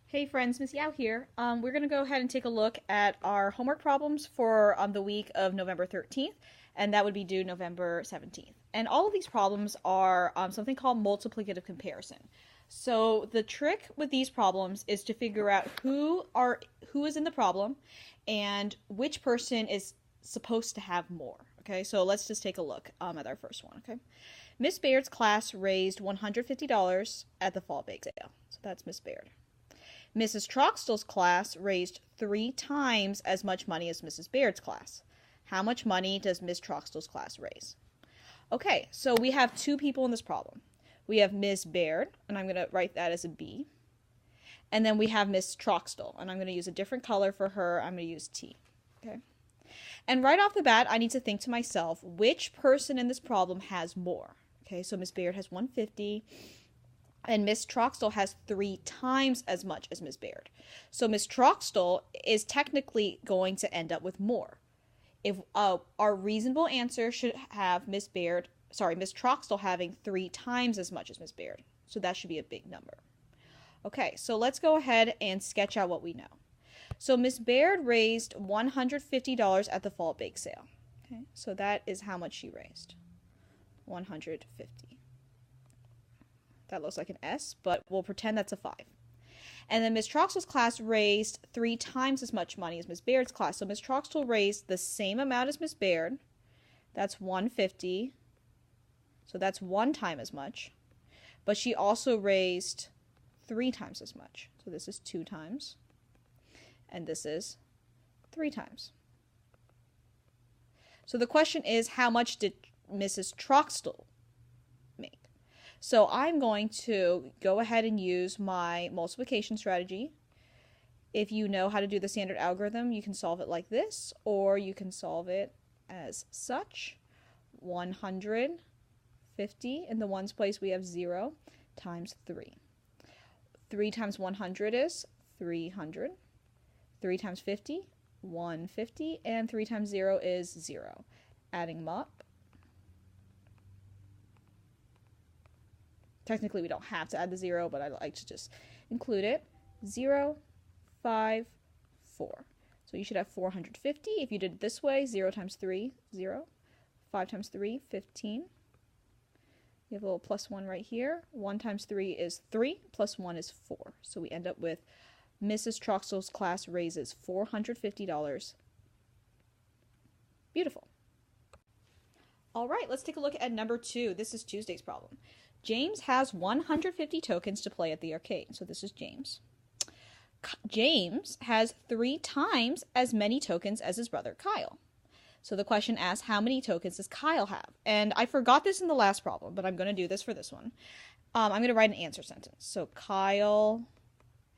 Hey friends, Miss Yao here. We're going to go ahead and take a look at our homework problems for the week of November 13th, and that would be due November 17th. And all of these problems are something called multiplicative comparison. So the trick with these problems is to figure out who is in the problem and which person is supposed to have more. Okay, so let's just take a look at our first one. Okay, Miss Baird's class raised $150 at the fall bake sale. So that's Miss Baird. Mrs. Troxtel's class raised 3 times as much money as Mrs. Baird's class. How much money does Miss Troxtel's class raise? Okay, so we have two people in this problem. We have Miss Baird, and I'm going to write that as a B. And then we have Miss Troxtel, and I'm going to use a different color for her. I'm going to use T. Okay. And right off the bat, I need to think to myself, which person in this problem has more? Okay, so Miss Baird has 150. And Miss Troxtel has 3 times as much as Miss Baird. So Miss Troxtel is technically going to end up with more. If our reasonable answer should have Miss Troxtel having 3 times as much as Miss Baird. So that should be a big number. Okay, so let's go ahead and sketch out what we know. So Miss Baird raised $150 at the fall bake sale. Okay, so that is how much she raised. 150. That looks like an S, but we'll pretend that's a 5. And then Miss Troxtel's class raised 3 times as much money as Miss Baird's class. So Miss Troxtel raised the same amount as Miss Baird. That's 150. So that's 1 time as much. But she also raised 3 times as much. So this is 2 times. And this is 3 times. So the question is, how much did Mrs. Troxtel make? So I'm going to go ahead and use my multiplication strategy. If you know how to do the standard algorithm, you can solve it like this, or you can solve it as such. 150, in the ones place we have 0, times 3. 3 times 100 is 300. 3 times 50, 150, and 3 times 0 is 0. Adding them up. Technically, we don't have to add the 0, but I like to just include it. 0, 5, 4. So you should have 450. If you did it this way, 0 times 3, 0. 5 times 3, 15. You have a little plus 1 right here. 1 times 3 is 3, plus 1 is 4. So we end up with Mrs. Troxtel's class raises $450. Beautiful. All right, let's take a look at number 2. This is Tuesday's problem. James has 150 tokens to play at the arcade. So this is James. James has 3 times as many tokens as his brother Kyle. So the question asks, how many tokens does Kyle have? And I forgot this in the last problem, but I'm going to do this for this one. I'm going to write an answer sentence. So Kyle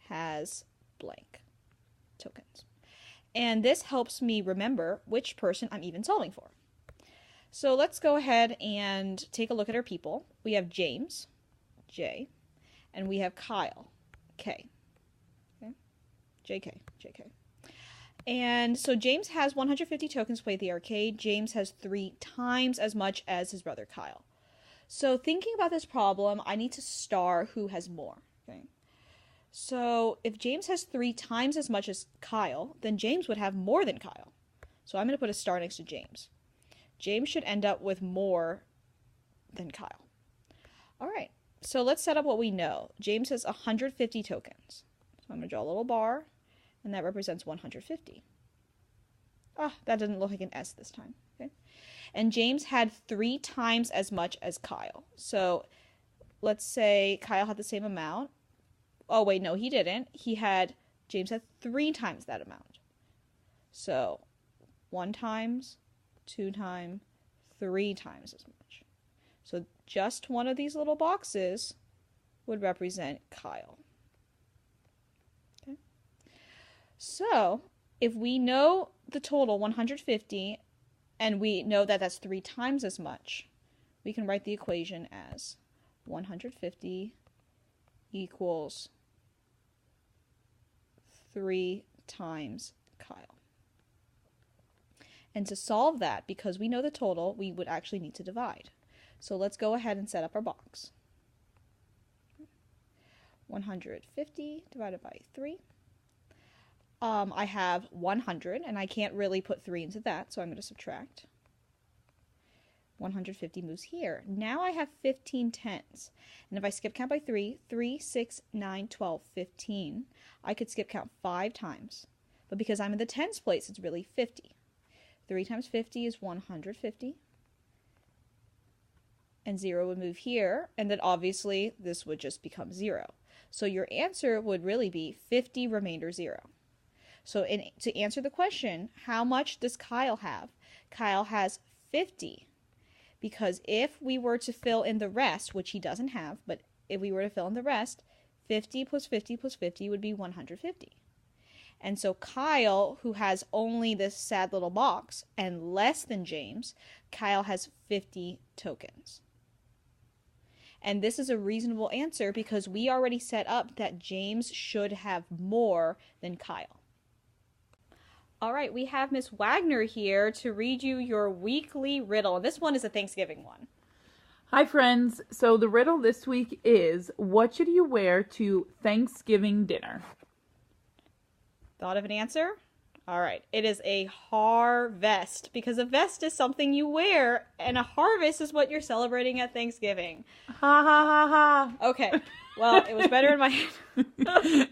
has blank tokens. And this helps me remember which person I'm even solving for. So let's go ahead and take a look at our people. We have James, J, and we have Kyle, K. Okay? JK, JK. And so James has 150 tokens to play at the arcade. James has 3 times as much as his brother Kyle. So thinking about this problem, I need to star who has more. Okay? So if James has 3 times as much as Kyle, then James would have more than Kyle. So I'm going to put a star next to James. James should end up with more than Kyle. All right, so let's set up what we know. James has 150 tokens. So I'm going to draw a little bar, and that represents 150. That doesn't look like an S this time. Okay. And James had 3 times as much as Kyle. So let's say Kyle had the same amount. Oh, wait, no, he didn't. James had 3 times that amount. So 1 times, 2 times, 3 times as much. So just one of these little boxes would represent Kyle. Okay. So if we know the total 150 and we know that that's 3 times as much, we can write the equation as 150 equals 3 times Kyle. And to solve that, because we know the total, we would actually need to divide. So let's go ahead and set up our box. 150 divided by 3. I have 100, and I can't really put 3 into that, so I'm going to subtract. 150 moves here. Now I have 15 tens. And if I skip count by 3, 3, 6, 9, 12, 15, I could skip count 5 times. But because I'm in the tens place, it's really 50. 3 times 50 is 150. And 0 would move here, and then obviously this would just become 0. So your answer would really be 50 remainder 0. So to answer the question, how much does Kyle have? Kyle has 50. Because if we were to fill in the rest, which he doesn't have, but if we were to fill in the rest, 50 plus 50 plus 50 would be 150. And so Kyle, who has only this sad little box and less than James, Kyle has 50 tokens. And this is a reasonable answer because we already set up that James should have more than Kyle. All right, we have Miss Wagner here to read you your weekly riddle. This one is a Thanksgiving one. Hi, friends. So the riddle this week is, what should you wear to Thanksgiving dinner? Thought of an answer? All right, it is a harvest, because a vest is something you wear, and a harvest is what you're celebrating at Thanksgiving. Ha ha ha ha. Okay, well, it was better in my head.